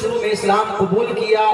شروع میں اسلام قبول کیا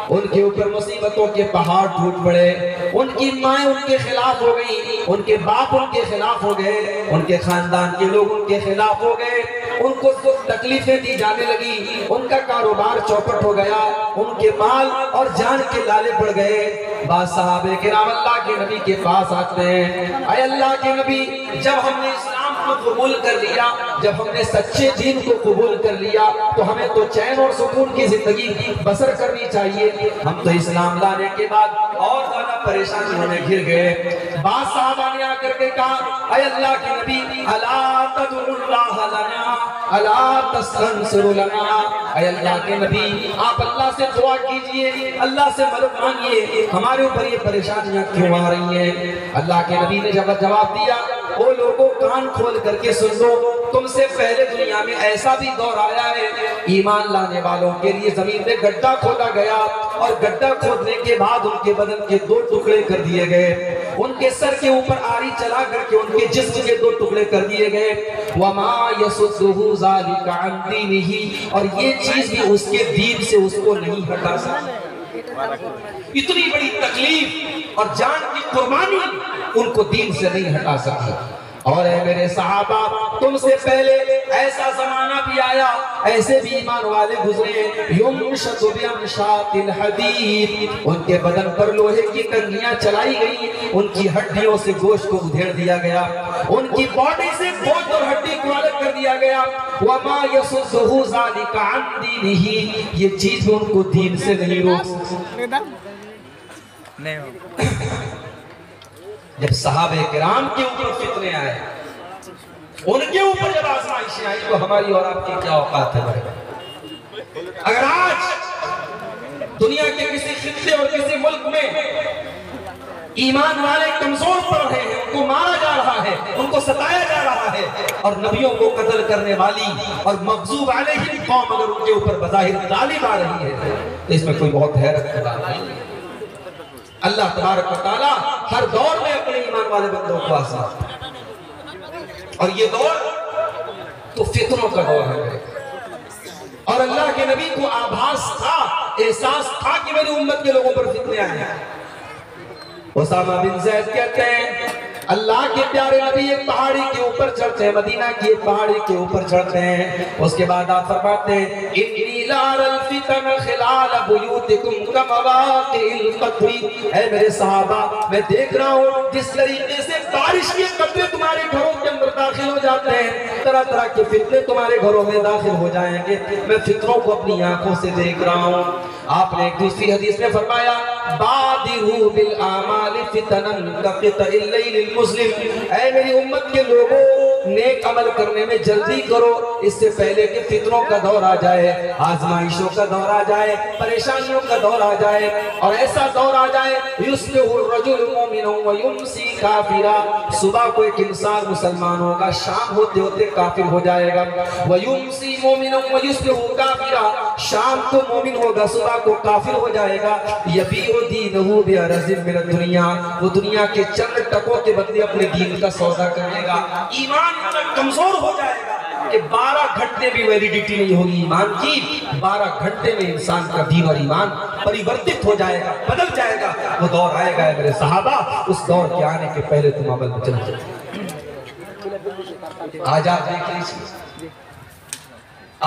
ان کے اوپر مصیبتوں کے پہاڑ ٹوٹ پڑے، ان کی مائیں ان کے خلاف ہو گئی، ان کے باپ ان کے خلاف ہو گئے، ان کے خاندان کے لوگ ان کے خلاف ہو گئے، ان کو تکلیفیں دی جانے لگی، ان کا کاروبار چوپٹ ہو گیا، ان کے مال اور جان کے لالے پڑ گئے۔ بعض صحابہ کرام اللہ کے نبی کے پاس آتے ہیں، اے اللہ کے نبی، جب ہم نے اسلام کو قبول کر لیا، جب ہم نے سچے دین کو قبول کر لیا تو ہمیں تو چین اور سکون کی زندگی بسر کرنی چاہیے، ہم تو اسلام لانے کے بعد اور زیادہ پریشانیوں میں گھر گئے۔ بعض صحابہ نے آ کر کے کہا، اے اللہ کے نبی، الا تدعو اللہ لنا الا تستنصر لنا، اے اللہ کے نبی آپ اللہ سے دعا کیجئے، اللہ سے مدد مانگیے، ہمارے اوپر یہ پریشانیاں کیوں آ رہی ہیں؟ اللہ کے نبی نے جواب دیا، وہ لوگوں کان کھول کر کے سن لو، تم سے پہلے دنیا میں ایسا بھی دور آیا ہے ایمان لانے والوں کے لیے زمین میں گڈھا کھودا گیا، اور گڈھا کھودنے کے بعد ان کے بدن کے 2 ٹکڑے کر دیے گئے، ان کے سر کے اوپر آری چلا کر کے ان کے جسم کے 2 ٹکڑے کر دیے گئے۔ وَمَا يَسُدُّهُ ذَلِكَ عَنْ دِينِهِ، اور یہ چیز بھی اس کے دین سے اس کو نہیں ہٹا سکتی۔ اتنی بڑی تکلیف اور جان کی قربانی ان کو دین سے نہیں ہٹا سکتی۔ اور اے میرے صحابہ، تم سے پہلے ایسا زمانہ بھی آیا، ایسے بھی ایمان والے گزرے، یمشط بامشاط الحدید، ان کے بدن پر لوہے کی کنگھیاں چلائی گئی، ان کی ہڈیوں سے گوشت کو ادھیڑ دیا گیا، ان کی باڈی سے گوشت اور ہڈی کو الگ کر دیا گیا۔ وما یصدہ ذلک عن دینہ، یہ چیز ان کو دین سے نہیں روک سکتی۔ جب صحابہ کرام کے اوپر فتنے آئے، ان کے اوپر جب آزمائشیں آئی، تو ہماری اور آپ کی کیا اوقات ہے؟ اگر آج دنیا کے کسی خطے اور کسی ملک میں ایمان والے کمزور پڑ رہے ہیں، ان کو مارا جا رہا ہے، ان کو ستایا جا رہا ہے، اور نبیوں کو قتل کرنے والی اور مغضوب علیہم قوم اگر ان کے اوپر بظاہر غالب آ رہی ہے، تو اس میں کوئی بہت حیرت کی بات نہیں ہے۔ اللہ تبارک و تعالی ہر دور میں اپنے ایمان والے بندوں کو آزماتا ہے، اور یہ دور تو فتنوں کا دور ہے، اور اللہ کے نبی کو آبھاس تھا، احساس تھا کہ میری امت کے لوگوں پر فتنے آئے ہیں۔ اسامہ بن زید کہتے ہیں، اللہ کے پیارے نبی ایک پہاڑی کے اوپر چڑھتے ہیں، مدینہ کی ایک پہاڑی کے اوپر چڑھتے ہیں، اس کے بعد آپ فرماتے ہیں، انی لار الفتن خلال بیوتکم کمواقع القطر، اے میرے صحابہ، میں دیکھ رہا ہوں جس طریقے سے بارش کے قطرے تمہارے گھروں کے اندر داخل ہو جاتے ہیں، طرح طرح کے فتنے تمہارے گھروں میں داخل ہو جائیں گے، میں فتنوں کو اپنی آنکھوں سے دیکھ رہا ہوں۔ آپ نے ایک دوسری حدیث میں فرمایا، بادروا بالاعمال فتنا کقطع اللیل المظلم، اے میری امت کے لوگوں، نیک عمل کرنے میں جلدی کرو، اس سے پہلے کہ فتنوں کا دور آ جائے، آزمائشوں کا دور آ جائے، پریشانیوں کا دور آ جائے، اور ایسا دور آ جائے یصبح الرجل مؤمنا ویمسی کافرا، صبح کو ایک انسان مسلمان ہوگا، شام ہوتے ہوتے کافر ہو جائے گا، ویمسی مؤمنا ویصبح کافرا، شام کو مومن ہوگا، صبح کو کافر ہو جائے گا، یبیع دینہ بعرض من الدنیا، وہ دنیا کے چند ٹکوں کے بدلے اپنے دین کا سودا کرے گا، ایمان کمزور ہو جائے گا کہ 12 گھنٹے بھی ویلیڈیٹی نہیں ہوگی ایمان کی، 12 گھنٹے میں انسان کا دین اور ایمان پریورتت ہو جائے گا، بدل جائے گا، وہ دور آئے گا میرے صحابہ، اس دور کے آنے کے پہلے تم عمل میں چل جائے۔ آج آپ دیکھ لیجیے،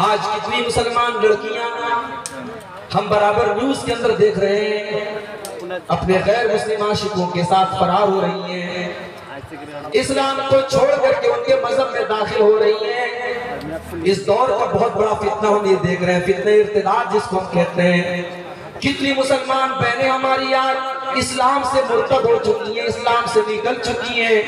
آج کتنی مسلمان لڑکیاں ہم برابر نیوز کے اندر دیکھ رہے ہیں اپنے غیر مسلم عاشقوں کے ساتھ فرار ہو رہی ہیں، اسلام کو چھوڑ کر کے ان کے مذہب میں داخل ہو رہی ہیں۔ اس دور کا بہت بڑا فتنہ ہم یہ دیکھ رہے ہیں، فتنہ ارتداد جس کو ہم کہتے ہیں۔ کتنی مسلمان بہنیں ہماری آج اسلام سے مرتد ہو چکی ہیں، اسلام سے نکل چکی ہیں۔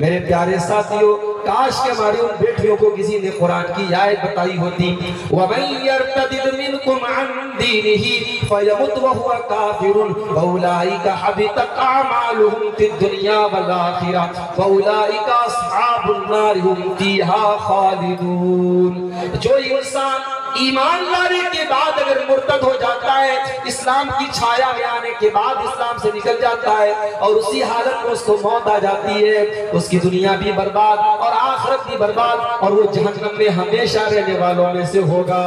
میرے پیارے ساتھیوں، کاش کہ ہماری ان بیٹیوں کو کسی نے قرآن کی آیت بتائی ہوتی، وَمَن يَرْتَدِدْ مِنْكُمْ عَنْ دِينِهِ فَيَمُتْ وَهُوَ كَافِرٌ فَأُولَٰئِكَ حَبِطَتْ أَعْمَالُهُمْ فِي الدُّنْيَا وَالْآخِرَةِ وَأُولَٰئِكَ أَصْحَابُ النَّارِ هُمْ فِيهَا خَالِدُونَ۔ جو انسان ایمان لانے کے بعد اگر مرتد ہو جاتا ہے، اسلام کی چھایا میں آنے کے بعد اسلام سے نکل جاتا ہے اور اسی حالت میں اس کو موت آ جاتی ہے، اس کی دنیا بھی برباد اور آخرت بھی برباد اور وہ جہنم میں ہمیشہ رہنے والوں میں سے ہوگا۔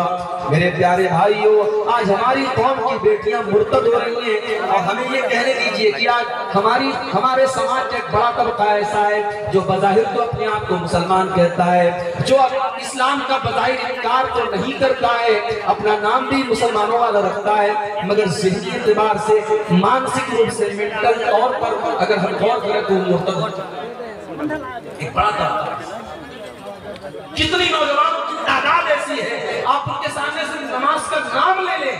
میرے پیارے بھائیوں، آج ہماری قوم کی بیٹیاں مرتد ہو رہی ہیں اور ہمیں یہ کہنے دیجئے کہ آج ہمارے سماج کا ایک بڑا طبقہ ایسا ہے جو بظاہر تو اپنے آپ کو مسلمان کہتا ہے، جو اسلام کا بظاہر انکار تو نہیں کرتا ہے، اپنا نام بھی مسلمانوں والا رکھتا ہے، مگر ذہنی اعتبار سے، مانسک روپ سے، منٹل طور پر اگر ہم غور کریں تو مرتد ہو ایک بڑا طبقہ۔ کتنی نوجوانوں کی تعداد ایسی ہے، آپ ان کے سامنے سے نماز کا نام لے لیں،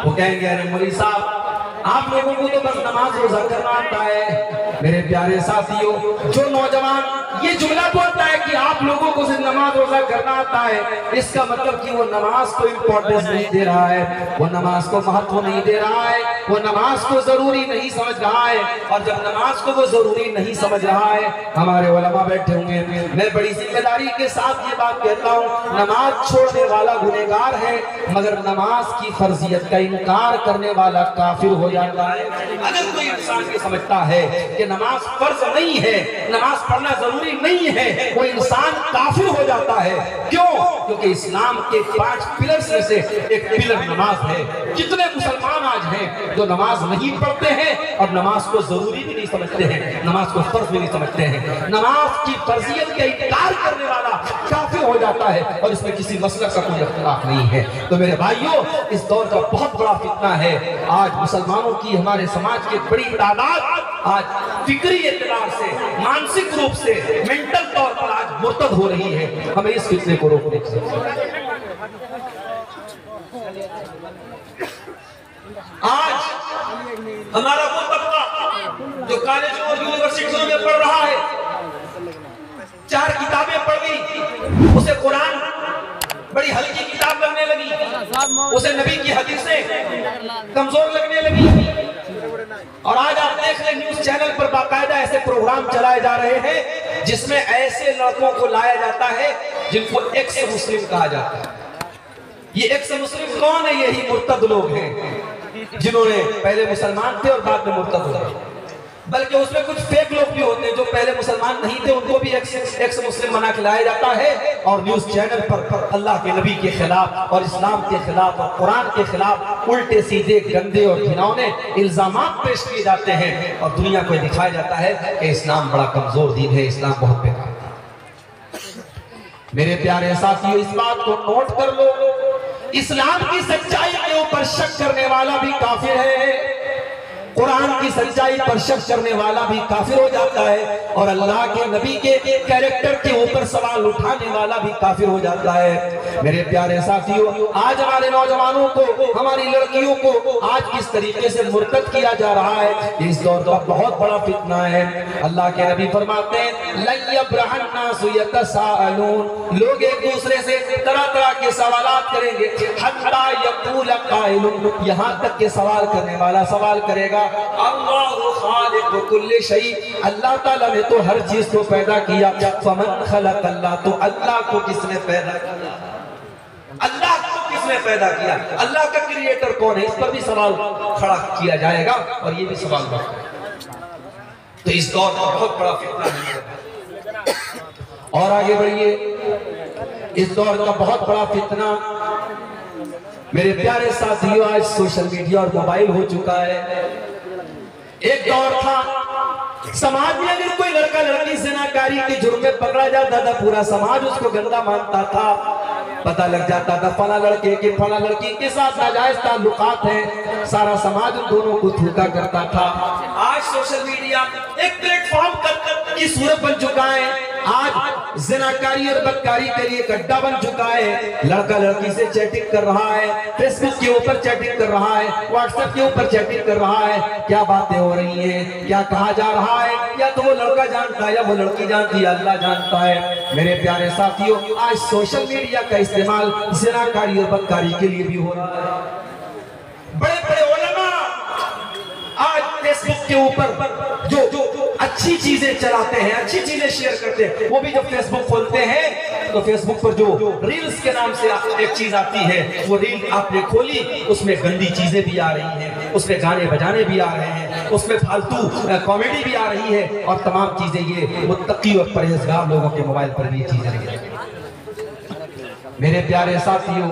وہ کہیں گے ارے مولوی صاحب آپ لوگوں کو تو بس نماز روزہ کرنا آتا ہے۔ میرے پیارے ساتھیوں، جو نوجوان یہ جملہ بولتا ہے کہ آپ لوگوں کو صرف نماز روزہ کرنا آتا ہے، اس کا مطلب کہ وہ نماز کو امپورٹنس نہیں دے رہا ہے، وہ نماز کو مہتو نہیں دے رہا ہے، وہ نماز کو ضروری نہیں سمجھ رہا ہے۔ اور جب نماز کو وہ ضروری نہیں سمجھ رہا ہے، ہمارے علماء بیٹھے ہوئے ہیں، میں بڑی ذمہ داری کے ساتھ یہ بات کہتا ہوں، نماز چھوڑنے والا گنہگار ہے، مگر نماز کی فرضیت کا انکار کرنے والا کافر ہو جاتا ہے۔ اگر کوئی انسان یہ سمجھتا ہے کہ نماز فرض نہیں ہے، نماز پڑھنا ضروری نہیں ہے، وہ انسان کافر ہو جاتا ہے۔ کیوں؟ کیونکہ اسلام کے 5 پلرز میں سے ایک پلر نماز ہے۔ کتنے مسلمان آج ہیں جو نماز نہیں پڑھتے ہیں اور نماز کو ضروری بھی نہیں سمجھتے ہیں، نماز کو فرض بھی نہیں سمجھتے ہیں۔ نماز کی فرضیت کا انکار کرنے والا کافر ہو جاتا ہے اور اس میں کسی مسلک کا کوئی اختلاف نہیں ہے۔ تو میرے بھائیوں، اس دور کا بہت بڑا فتنہ ہے۔ آج مسلمانوں کی، ہمارے سماج کی بڑی تعداد آج فکری اعتبار سے، مانسک روپ سے، منٹل طور پر آج مرتد ہو رہی ہے۔ ہمیں اس فتنے کو روکنے کی ضرورت ہے۔ آج ہمارا وہ طبقہ جو کالجوں اور یونیورسٹیوں میں پڑھ رہا ہے، 4 کتابیں پڑھ گئی، اسے قرآن بڑی ہلکی کتاب لگنے لگی، اسے نبی کی حدیثیں کمزور لگنے لگی، اور آج آپ دیکھ لیں نیوز چینل پر باقاعدہ ایسے پروگرام چلائے جا رہے ہیں جس میں ایسے لڑکوں کو لایا جاتا ہے جن کو ایکس مسلم کہا جاتا ہے۔ یہ ایکس مسلم کون ہے؟ یہی مرتد لوگ ہیں جنہوں نے پہلے مسلمان تھے اور بعد میں مرتد ہو گئے۔ بلکہ اس میں کچھ فیک لوگ بھی ہوتے ہیں جو پہلے مسلمان نہیں تھے، ان کو بھی ایکس مسلم بنا کے لایا جاتا ہے اور نیوز چینل پر اللہ کے نبی کے خلاف اور اسلام کے خلاف اور قرآن کے خلاف الٹے سیدھے گندے اور گھناؤنے الزامات پیش کیے جاتے ہیں اور دنیا کو دکھایا جاتا ہے کہ اسلام بڑا کمزور دین ہے، اسلام بہت بیکار ہے۔ میرے پیارے ساتھیوں، اس بات کو نوٹ کر لو، اسلام کی سچائی کے اوپر شک کرنے والا بھی کافر ہے، قرآن کی سچائی پر شک کرنے والا بھی کافر ہو جاتا ہے، اور اللہ کے نبی کے کیریکٹر کے اوپر سوال اٹھانے والا بھی کافر ہو جاتا ہے۔ میرے پیارے ساتھیوں، آج ہمارے نوجوانوں کو، ہماری لڑکیوں کو آج کس طریقے سے مرتد کیا جا رہا ہے، اس دور کا بہت بڑا فتنہ ہے۔ اللہ کے نبی فرماتے ہیں لَن يَبْرَحَ النَّاسُ يَتَسَاءَلُونَ، لوگ ایک دوسرے سے طرح طرح کے سوالات کریں گے، حَتَّى يَقُولَ قَائِلٌ، یہاں تک کہ سوال کرنے والا سوال کرے گا اللہ خالق کل شیء، اللہ تعالیٰ نے تو ہر چیز کو پیدا کیا، فمن خلق اللہ، تو اللہ کو کس نے پیدا کیا، اللہ کو کس نے پیدا کیا، اللہ کا کریٹر کون ہے، اس پر بھی سوال کھڑا کیا جائے گا اور یہ بھی سوال بڑھا۔ تو اس دور کا بہت بڑا فتنہ ہے۔ اور آگے بڑھئے، اس دور کا بہت بڑا فتنہ میرے پیارے ساتھیوں، آج سوشل میڈیا اور موبائل ہو چکا ہے۔ ایک دور تھا سماج میں اگر کوئی لڑکا لڑکی زناکاری کے جرم میں پکڑا جاتا تھا، پورا سماج اس کو گندا مانتا تھا، پتہ لگ جاتا تھا فلاں لڑکے کے فلاں لڑکی کے ساتھ ناجائز تعلقات ہیں، سارا سماج ان دونوں کو تھوکا کرتا تھا۔ آج سوشل میڈیا ایک پلیٹ فارم کی صورت بن چکا ہے، آج زناکاری اور بدکاری کے لیے ایک اڈا بن چکا ہے، لڑکا لڑکی سے چیٹنگ کر رہا ہے، فیس بک کے اوپر چیٹنگ کر رہا ہے، واٹس ایپ کے اوپر چیٹنگ کر رہا ہے، کیا باتیں ہو رہی ہیں، کیا کہا جا رہا ہے، یا تو وہ لڑکا جانتا ہے یا وہ لڑکی جانتی ہے، اللہ جانتا ہے۔ میرے پیارے ساتھیوں، آج سوشل میڈیا کا استعمال زناکاری اور بدکاری کے لیے بھی ہو رہا ہے۔ بڑے بڑے علماء آج فیس بک کے اوپر جو اچھی چیزیں چلاتے ہیں، اچھی چیزیں شیئر کرتے ہیں، وہ بھی جب فیس بک کھولتے ہیں تو فیس بک پر جو ریلز کے نام سے ایک چیز آتی ہے، وہ ریل آپ نے کھولی، اس میں گندی چیزیں بھی آ رہی ہیں، اس میں گانے بجانے بھی آ رہے ہیں، اس میں فالتو کامیڈی بھی آ رہی ہے، اور تمام چیزیں یہ متقی اور پرہیزگار لوگوں کے موبائل پر بھی یہ چیزیں رہی ہیں۔ میرے پیارے ساتھیوں،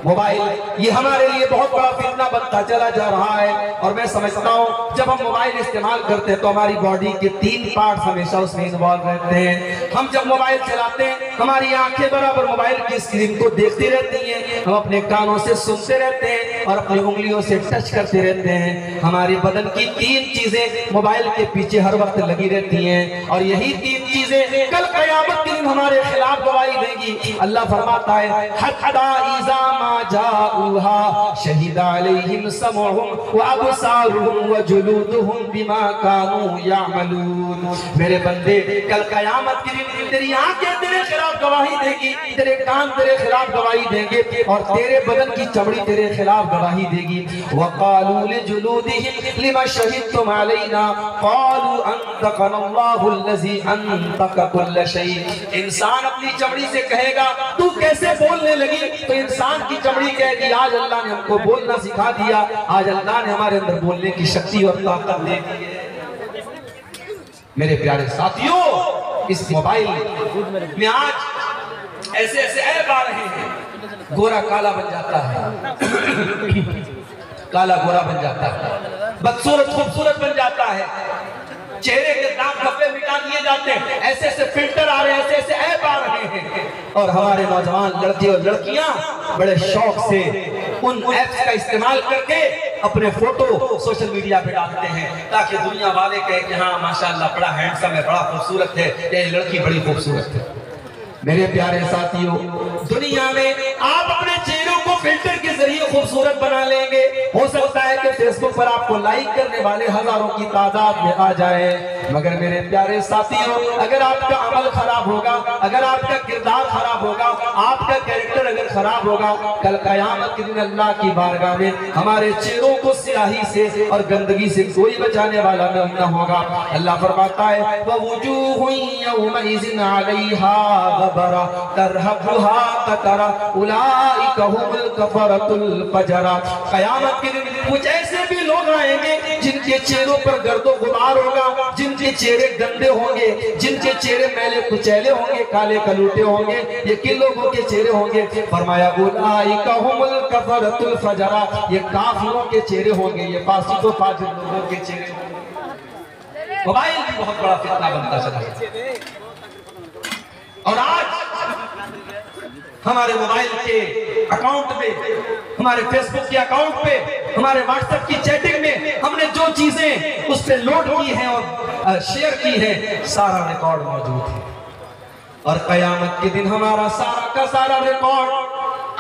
موبائل یہ ہمارے لیے بہت بڑا فتنہ بنتا چلا جا رہا ہے، اور میں سمجھتا ہوں جب ہم موبائل استعمال کرتے ہیں تو ہماری باڈی کے 3 پارٹس ہمیشہ اس میں انوالو رہتے ہیں۔ ہم جب موبائل چلاتے ہیں ہماری آنکھیں برابر موبائل کی اسکرین کو دیکھتی رہتی ہیں، ہم اپنے کانوں سے سنتے رہتے ہیں اور اپنی انگلیوں سے ٹچ کرتے رہتے ہیں۔ ہماری بدن کی 3 چیزیں موبائل کے پیچھے ہر وقت لگی رہتی ہیں، اور یہی 3 چیزیں کل قیامت کے دن ہمارے خلاف گواہی دیں گی۔ اللہ فرماتا ہے حتی اذا ما جاؤها شہد علیہم سمعہم وابصارہم وجلودہم بما کانوا یعملون۔ میرے بندے کل قیامت کے دن تیری آنکھیں تیرے خلاف گواہی دے گی، تیرے کان تیرے خلاف گواہی دیں گے، اور تیرے بدن کی چمڑی تیرے خلاف گواہی دے گی۔ وقالوا لجلودہم لما شہدتم علینا قالوا انطقنا اللہ الذی انطق کل شیء۔ انسان اپنی چمڑی سے کہے گا تو کیسے بولنے لگی، تو انسان کی چمڑی کہے گی آج اللہ نے ہم کو بولنا سکھا دیا، آج اللہ نے ہمارے اندر بولنے کی شکتی اور طاقت دے دی ہے۔ میرے پیارے ساتھیوں، اس موبائل میں آج ایسے ایسے ایپ آ رہے ہیں، گورا کالا بن جاتا ہے، کالا گورا بن جاتا ہے، بدصورت خوبصورت بن جاتا ہے، چہرے کے داغ دھبے مٹا دیے جاتے ہیں، ایسے ایسے فلٹر آ رہے ہیں، ایسے ایسے ایپ آ رہے ہیں، اور ہمارے نوجوان لڑکے اور لڑکیاں بڑے شوق سے ان ایپس کا استعمال کر کے اپنے فوٹو سوشل میڈیا پہ ڈالتے ہیں تاکہ دنیا والے کہیں کہ ہاں ماشاءاللہ بڑا ہینڈسم ہے، بڑا خوبصورت ہے، یہ لڑکی بڑی خوبصورت ہے۔ میرے پیارے ساتھیوں، دنیا میں آپ اپنے چہروں کو فلٹر کے ذریعے خوبصورت بنا لیں گے، ہو سکتا ہے کہ فیس بک پر آپ کو لائک کرنے والے ہزاروں کی تعداد میں آ جائے، مگر میرے پیارے ساتھیوں اگر آپ کا عمل خراب ہوگا، اگر آپ کا کردار خراب ہوگا، آپ کا کریکٹر اگر خراب ہوگا، کل قیامت کے دن اللہ کی بارگاہ میں ہمارے چہروں کو سیاہی سے اور گندگی سے کوئی بچانے والا نہ ہوگا۔ اللہ فرماتا ہے وَوُجُوهٌ يَوْمَئِذٍ عَلَيْهَا غبرا ترهقها قترا اولئک هم الکفرۃ الفجرا۔ قیامت کے دن کچھ ایسے بھی لوگ آئیں گے جن کے چہروں پر گرد و غبار ہوگا، جن کے چہرے گندے ہوں گے، جن کے چہرے میلے کچیلے ہوں گے، کالے کلوٹے ہوں گے، یہ کن لوگوں کے چہرے ہوں گے؟ فرمایا اولئک هم الکفرۃ الفجرا، یہ کافروں کے چہرے ہوں گے، یہ فاسق و فاجر لوگوں کے چہرے ہوں گے۔ موبائل بھی بہت بڑا فتنہ بنتا چلا ہے، اور آج ہمارے موبائل کے اکاؤنٹ میں، ہمارے فیس بک کے اکاؤنٹ پہ، ہمارے واٹس ایپ کی چیٹنگ میں ہم نے جو چیزیں اس پہ لوڈ کی ہیں اور شیئر کی ہیں، سارا ریکارڈ موجود ہے، اور قیامت کے دن ہمارا سارا کا سارا ریکارڈ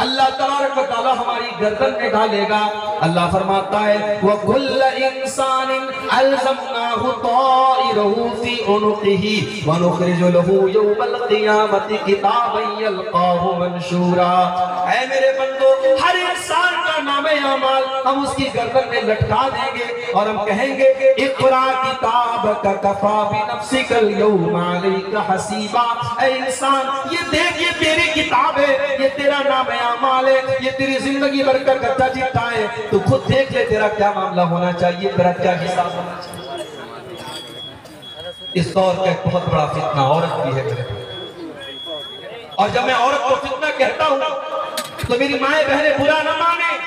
اللہ تبارک و تعالی ہماری گردن میں ڈالے گا۔ اللہ فرماتا ہے وَكُلَّ إِنسَانٍ أَلْزَمْنَاهُ طَائِرَهُ فِي عُنُقِهِ وَنُخْرِجُ لَهُ يَوْمَ الْقِيَامَةِ كِتَابًا يَلْقَاهُ مَنشُورًا۔ اے میرے بندو، ہر انسان کا نام اعمال ہم اس کی گردن میں لٹکا دیں گے اور ہم کہیں گے اقرا کتابک کفا بنفسک اليوم علیک حسیبا۔ اے انسان، یہ دیکھ، یہ تیری کتاب ہے، یہ تیرا نام اعمال ہے، یہ تیری زندگی بھر کا کچا چٹا ہے، تو خود دیکھ لے تیرا کیا معاملہ ہونا چاہیے، تیرا کیا حساب ہونا چاہیے۔ اس دور کا ایک بہت بڑا فتنہ عورت بھی ہے میرے، اور جب میں عورت کو فتنہ کہتا ہوں تو میری مائیں بہنیں برا نہ مانے۔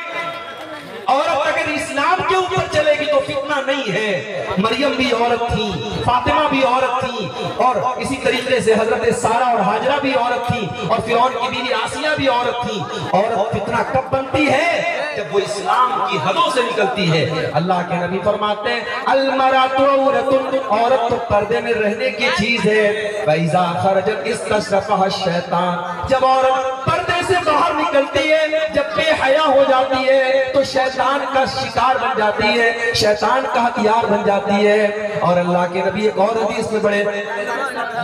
عورت اگر اسلام کے اوپر چلے گی تو فتنہ نہیں ہے۔ مریم بھی عورت تھی، فاطمہ بھی عورت تھی، اور اسی طریقے سے حضرت سارہ اور ہاجرہ بھی عورت تھی، اور فرعون کی بیوی آسیہ بھی عورت تھی۔ عورت فتنہ کب بنتی ہے؟ جب وہ اسلام کی حدوں سے نکلتی ہے۔ اللہ کے نبی فرماتے ہیں المرأۃ عورۃ، عورت تو پردے میں رہنے کی چیز ہے۔ فَإِذَا خَرَجَتْ اسْتَشْرَفَهَا الشَّيْطَانُ، جب عورت پردے سے باہر نکلتی ہے، جب بے حیا ہو جاتی ہے تو شیطان کا شکار بن جاتی ہے، شیطان کا ہتھیار بن جاتی ہے۔ اور اللہ کے نبی ایک اور حدیث میں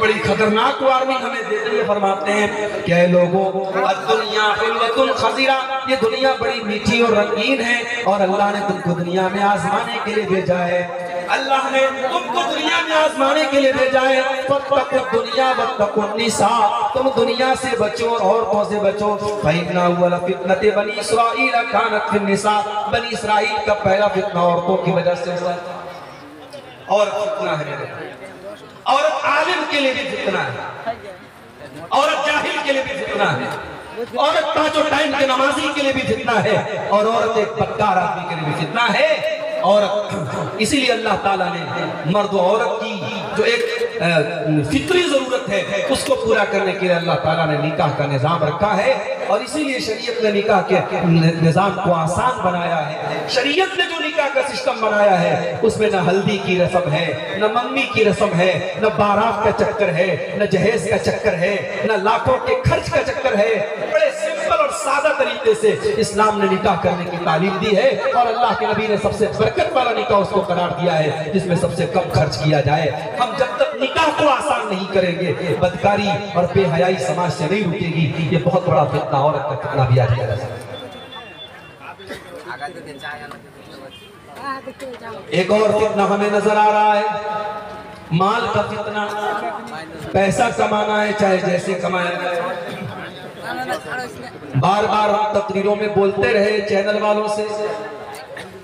بڑی خطرناک وارننگ ہمیں دیتے ہوئے فرماتے ہیں کہ اے لوگوں، الدنیا حلوۃ خضرہ، یہ دنیا بڑی میٹھی اور رنگین ہے، اور اللہ نے تم کو دنیا میں آزمانے کے لیے بھیجا ہے۔ اللہ نے تم کو دنیا میں آزمانے کے لیے بھیجا ہے، فاتقوا الدنیا واتقوا النساء، تم دنیا سے بچو اور عورتوں سے بچو، فإن أول فتنة بنی اسرائیل كانت في النساء، بنی اسرائیل کا پہلا فتنہ عورتوں کی وجہ سے ہوا ہے۔ اور فتنہ ہے، عورت عالم کے لیے بھی فتنہ ہے، عورت جاہل کے لیے بھی فتنہ ہے، عورت پانچوں ٹائم کے نمازی کے لیے بھی فتنہ ہے، اور عورت ایک بدکار آدمی کے لیے بھی فتنہ ہے۔ اور اسی لیے اللہ تعالیٰ نے مرد و عورت کی جو ایک فطری ضرورت ہے اس کو پورا کرنے کے لیے اللہ تعالیٰ نے نکاح کا نظام رکھا ہے، اور اسی لیے شریعت نے نکاح کے نظام کو آسان بنایا ہے۔ شریعت نے جو نکاح کا سسٹم بنایا ہے اس میں نہ ہلدی کی رسم ہے، نہ منگنی کی رسم ہے، نہ بارات کا چکر ہے، نہ جہیز کا چکر ہے، نہ لاکھوں کے خرچ کا چکر ہے۔ بڑے سمپل اور سادہ طریقے سے اسلام نے نکاح کرنے کی تعلیم دی ہے، اور اللہ کے نبی نے سب سے برکت والا نکاح اس کو قرار دیا ہے جس میں سب سے کم خرچ کیا جائے۔ ہم جب تک نکاح کو آسان نہیں کریں گے، بدکاری اور بے حیائی سماج سے نہیں رکے گی۔ یہ بہت بڑا فتنہ، عورت کا فتنہ بھی آج کیا ہے۔ ایک اور فتنہ ہمیں نظر آ رہا ہے، مال کا فتنہ۔ پیسہ کمانا ہے چاہے جیسے کمائے جائے۔ بار بار ہم تقریروں میں بولتے رہے چینل والوں سے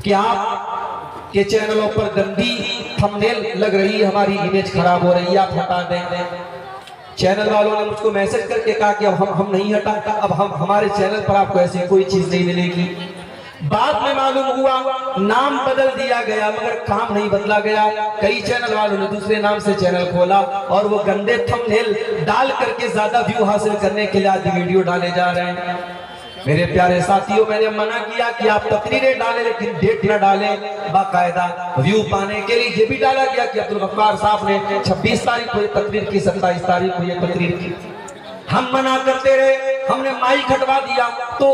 کہ آپ کے چینلوں پر گندی تھمبنیل لگ رہی ہے، ہماری امیج خراب ہو رہی ہے، آپ ہٹا دیں۔ چینل والوں نے مجھ کو میسج کر کے کہا کہ اب ہم نہیں ہٹاتا، اب ہمارے چینل پر آپ کو ایسی کوئی چیز نہیں ملے گی۔ بعد میں معلوم ہوا نام بدل دیا گیا مگر کام نہیں بدلا گیا۔ کئی چینل والوں نے دوسرے نام سے چینل کھولا اور وہ گندے تھمبنیل ڈال کر کے زیادہ ویو حاصل کرنے کے لیے آج ویڈیو ڈالے جا رہے ہیں۔ میرے پیارے ساتھیوں، میں نے منع کیا کہ آپ تقریریں ڈالیں لیکن ڈیٹ نہ ڈالیں، باقاعدہ ویو پانے کے لیے یہ بھی ڈالا گیا کہ عبدالغفار صاحب نے 26 تاریخ کو یہ تقریر کی، 27 تاریخ کو یہ تقریر کی۔ ہم منع کرتے رہے، ہم نے مائک ہٹوا دیا تو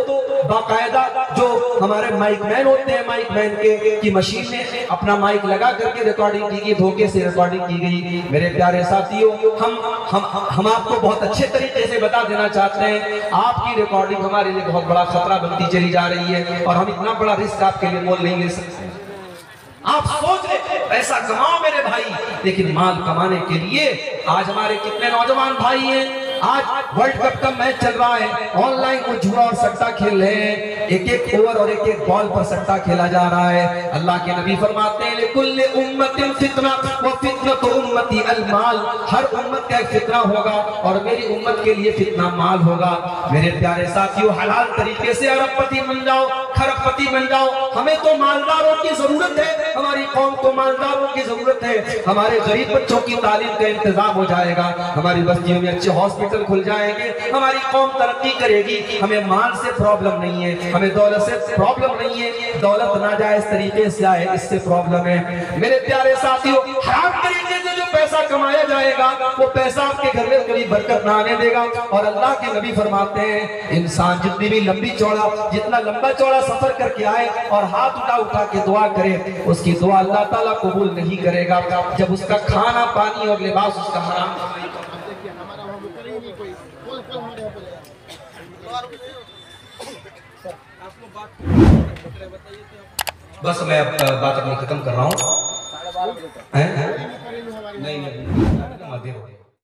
باقاعدہ جو ہمارے مائک مین ہوتے ہیں، مائک مین کی مشین نے اپنا مائک لگا کر کے ریکارڈنگ کی گئی، دھوکے سے ریکارڈنگ کی گئی۔ میرے پیارے ساتھیوں، ہم آپ کو بہت اچھے طریقے سے بتا دینا چاہتے ہیں، آپ کی ریکارڈنگ ہمارے لیے بہت بڑا خطرہ بنتی چلی جا رہی ہے، اور ہم اتنا بڑا رسک آپ کے لیے مول نہیں لے سکتے۔ آپ سوچ رہے پیسہ کماؤ میرے بھائی، لیکن مال کمانے کے لیے آج ہمارے کتنے نوجوان بھائی ہیں، آج ورلڈ کپ کا میچ چل رہا ہے، آن لائن وہ جوا اور سٹا کھیل رہے ہیں، ایک ایک اوور اور ایک ایک بال پر سٹا کھیلا جا رہا ہے۔ اللہ کے نبی فرماتے ہیں لِكُلِّ أُمَّةٍ فِتْنَةٌ وَفِتْنَةُ أُمَّتِي الْمَالِ، ہر امت کا ایک فتنہ ہوگا اور میری امت کے لیے فتنہ مال ہوگا۔ میرے پیارے ساتھیوں، حلال طریقے سے ارب پتی بن جاؤ، کھرب پتی بن جاؤ۔ ہمیں تو مالداروں کی ضرورت ہے، ہماری قوم کو مالداروں کی ضرورت ہے۔ ہمارے غریب بچوں کی تعلیم کا انتظام ہو جائے گا، ہماری بستیوں میں اچھے ہاسپٹل کھل جائیں گے، ہماری قوم ترقی کرے گی۔ ہمیں مال سے پرابلم نہیں ہے، ہمیں دولت سے پرابلم نہیں ہے، دولت ناجائز طریقے سے آئے اس سے پرابلم ہے۔ میرے پیارے ساتھیوں، حرام طریقے سے جو پیسہ کمایا جائے گا وہ پیسہ آپ کے گھر میں کبھی برکت نہ آنے دے گا۔ اور اللہ کے نبی فرماتے ہیں انسان جتنی بھی جتنا لمبا چوڑا سفر کر کے آئے اور ہاتھ اٹھا کے دعا کرے، اس کی دعا اللہ تعالیٰ قبول نہیں کرے گا جب اس کا کھانا پانی اور لباس اس کا حرام کمائی کا۔ بس میں اب بات اپنی ختم کر رہا ہوں۔ نہیں